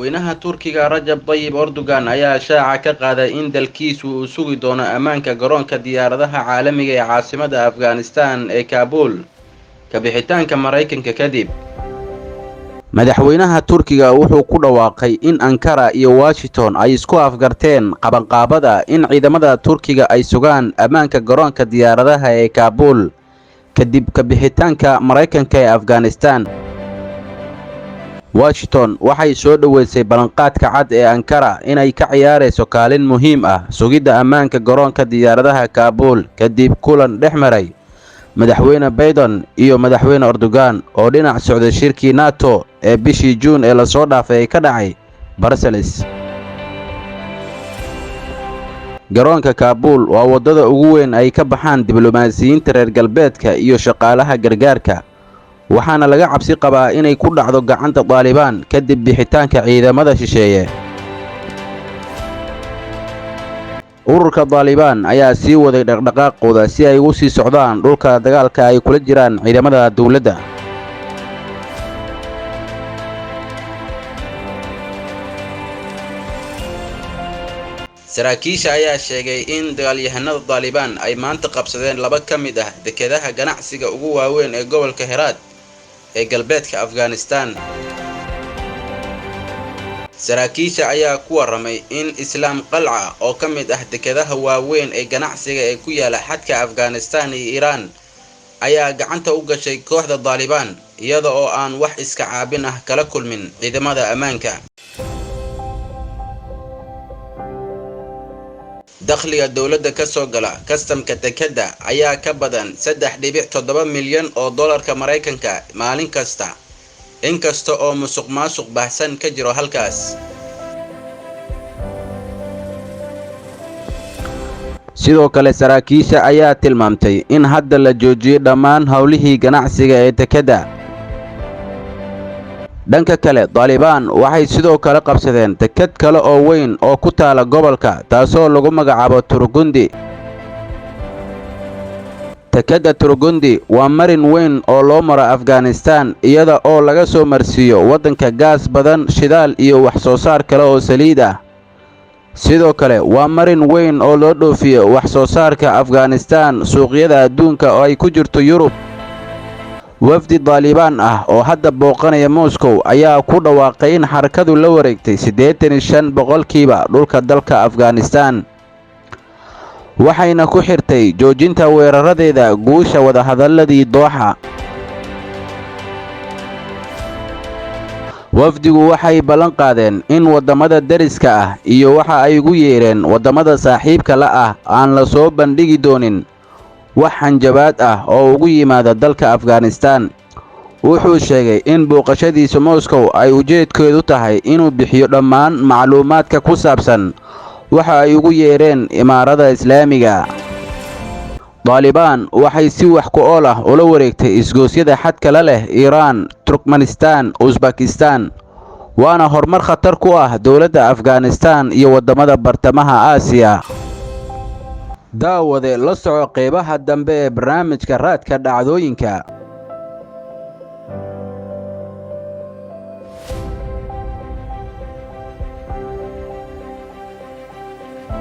madaxweynaha Turkiga Rajab Tayyip Erdogan ayaa shaaca ka qaaday in dalkiisu uu sugi doono ammaanka garoonka diyaaradaha caalamiga ee caasimadda Afghanistan ee Kabul ka bixitaanka Mareykanka kadib. Madaxweynaha Turkiga wuxuu ku dhawaaqay in Ankara iyo Washington ay isku afgarteen qabanqaabada in ciidamada Turkiga ay sugaan ammaanka garoonka diyaaradaha ee Kabul kadib ka bixitaanka Mareykanka ee Afghanistan. Washington waxay soo dhaweysay ballanqaadka cad ee Ankara inay ka ciyaareyso kaalin muhiim ah sugidda ammaanka garoonka diyaaradaha Kabul kadib kulan dhexmaray madaxweyne Biden iyo madaxweyne Erdogan oo dhinac socday shirkii NATO ee bishii June ee la soo dhaafay ka dhacay Brussels. Garoonka Kabul waa wadada ugu weyn ay ka baxaan diblomaasiyiinta reer galbeedka iyo shaqaalaha gargaarka, waxaana laga cabsi qabaa inay ku dhacdo gacanta Taliban kadib bixitaanka ciidamada shisheeye. Ururka Taliban ayaa sii waday dhaqdhaqaaqooda si ay ugu sii socdaan dhulka dagaalka ay kula jiraan ciidamada dawladda. Saraakiisha ayaa sheegay in dagaalyahanada Taliban ay maanta qabsadeen laba ka mid ah dekedaha ganacsiga ugu waaweyn ee gobolka Herat ee galbeedka Afghanistan. Saraakiisha ayaa ku waramay in Islam Qal'a oo ka mid ah dekedaha waaweyn ee ganacsiga ee ku yaala xadka Afghanistan iyo Iran ayaa gacanta u gashay kooxda Taliban iyada oo aan wax iska caabin ah kala kulmin ciidamada ammaanka. dakhliga dawladda ka soo gala kastamka dekada ayaa ka badan 3.7 milyan oo dollarka Mareykanka maalin kasta, inkasta oo musuqmaasuq baahsan ka jiro halkaas. Sidoo kale saraakiisha ayaa tilmaamtay in hadda la joojiyay dhammaan hawlihii ganacsiga ee dekada. Dhanka kale, Taliban waxay sidoo kale qabsadeen dekad kale oo weyn oo ku taala gobolka taasoo lagu magacaabo Turgundi. Dekada Turgundi waa marin weyn oo loo maro Afghanistan iyada oo laga soo marsiiyo wadanka gaas badan, shidaal iyo wax soo saar kale oo saliid ah. Sidoo kale waa marin weyn oo loo dhoofiyo wax soo saarka Afghanistan suuqyada adduunka oo ay ku jirto Yurub. Wafdi Taliban ah oo hadda booqanaya Moscow ayaa ku dhawaaqay in xarakadu la wareegtay 85% dhulka dalka Afghanistan, waxayna ku xirtay joojinta weeraradeeda guusha wadahadaladii Doha. Wafdigu waxay ballan qaadeen in wadamada dariska ah iyo waxa ay ugu yeereen wadamada saaxiibka la ah aan la soo bandhigi doonin wax hanjabaad ah oo ugu yimaada dalka Afghanistan. Wuxuu sheegay in booqashadiisa Moscow ay ujeedkeedu tahay inuu bixiyo dhammaan macluumaadka ku saabsan waxa ay ugu yeereen Imaarada Islaamiga. Taliban waxay si wax ku ool ah ula wareegtay isgoosyada xadka la leh Iran, Turkmenistan, Uzbekistan, waana horumar khatar ku ah dawladda Afghanistan iyo wadamada bartamaha Aasiya. daawade la soco qeybaha dambe ee barnaamijka raadka dhacdooyinka.